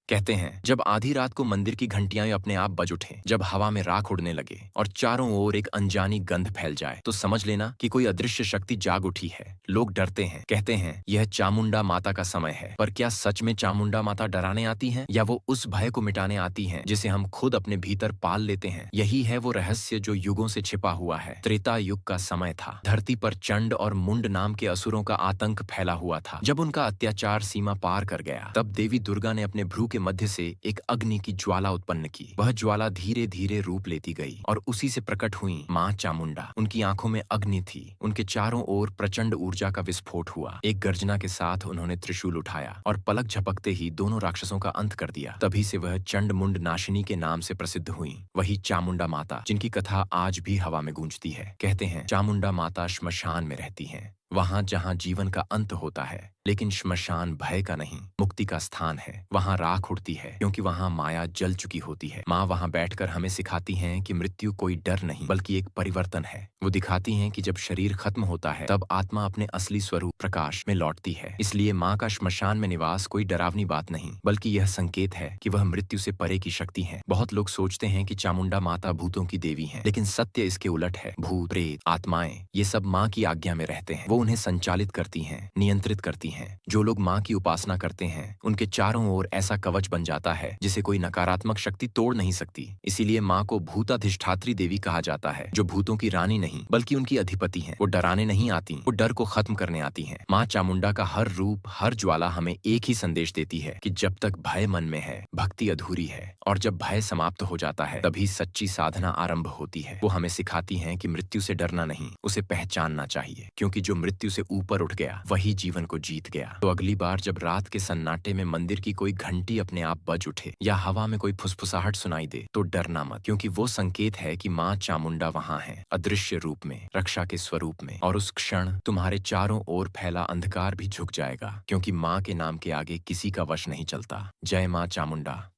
कहते हैं जब आधी रात को मंदिर की घंटियां अपने आप बज उठे, जब हवा में राख उड़ने लगे और चारों ओर एक अनजानी गंध फैल जाए, तो समझ लेना कि कोई अदृश्य शक्ति जाग उठी है। लोग डरते हैं, कहते हैं यह चामुंडा माता का समय है। पर क्या सच में चामुंडा माता डराने आती हैं, या वो उस भय को मिटाने आती हैं जिसे हम खुद अपने भीतर पाल लेते हैं? यही है वो रहस्य जो युगों से छिपा हुआ है। त्रेता युग का समय था। धरती पर चंड और मुंड नाम के असुरों का आतंक फैला हुआ था। जब उनका अत्याचार सीमा पार कर गया, तब देवी दुर्गा ने अपने भ्रू के मध्य से एक अग्नि की ज्वाला उत्पन्न की। वह ज्वाला धीरे धीरे रूप लेती गई और उसी से प्रकट हुई मां चामुंडा। उनकी आंखों में अग्नि थी, उनके चारों ओर प्रचंड ऊर्जा का विस्फोट हुआ। एक गर्जना के साथ उन्होंने त्रिशूल उठाया और पलक झपकते ही दोनों राक्षसों का अंत कर दिया। तभी से वह चंड मुंड नाशिनी के नाम से प्रसिद्ध हुई, वही चामुंडा माता जिनकी कथा आज भी हवा में गूंजती है। कहते हैं चामुंडा माता श्मशान में रहती हैं, वहां जहां जीवन का अंत होता है। लेकिन श्मशान भय का नहीं, मुक्ति का स्थान है। वहां राख उड़ती है क्योंकि वहां माया जल चुकी होती है। माँ वहां बैठकर हमें सिखाती हैं कि मृत्यु कोई डर नहीं बल्कि एक परिवर्तन है। वो दिखाती हैं कि जब शरीर खत्म होता है, तब आत्मा अपने असली स्वरूप प्रकाश में लौटती है। इसलिए माँ का श्मशान में निवास कोई डरावनी बात नहीं, बल्कि यह संकेत है कि वह मृत्यु से परे की शक्ति है। बहुत लोग सोचते हैं कि चामुंडा माता भूतों की देवी है, लेकिन सत्य इसके उलट है। भूत, प्रेत, आत्माएं, ये सब माँ की आज्ञा में रहते हैं। वो उन्हें संचालित करती हैं, नियंत्रित करती हैं। जो लोग माँ की उपासना करते हैं, उनके चारों ओर ऐसा कवच बन जाता है जिसे कोई नकारात्मक शक्ति तोड़ नहीं सकती। इसीलिए माँ को भूताधिष्ठात्री देवी कहा जाता है, जो भूतों की रानी नहीं बल्कि उनकी अधिपति हैं। वो डराने नहीं आती, वो डर को खत्म करने आती हैं। माँ चामुंडा का हर रूप, हर ज्वाला हमें एक ही संदेश देती है कि जब तक भय मन में है, भक्ति अधूरी है, और जब भय समाप्त हो जाता है, तभी सच्ची साधना आरंभ होती है। वो हमें सिखाती हैं कि मृत्यु से डरना नहीं, उसे पहचानना चाहिए, क्योंकि जो मृत्यु से ऊपर उठ गया वही जीवन को जीत गया। तो अगली बार जब रात के सन्नाटे में मंदिर की कोई घंटी अपने आप बज उठे या हवा में कोई फुसफुसाहट सुनाई दे, तो डरना मत, क्योंकि वो संकेत है कि माँ चामुंडा वहां है, अदृश्य रूप में, रक्षा के स्वरूप में। और उस क्षण तुम्हारे चारों ओर फैला अंधकार भी झुक जाएगा, क्योंकि माँ के नाम के आगे किसी का वश नहीं चलता। जय माँ चामुंडा।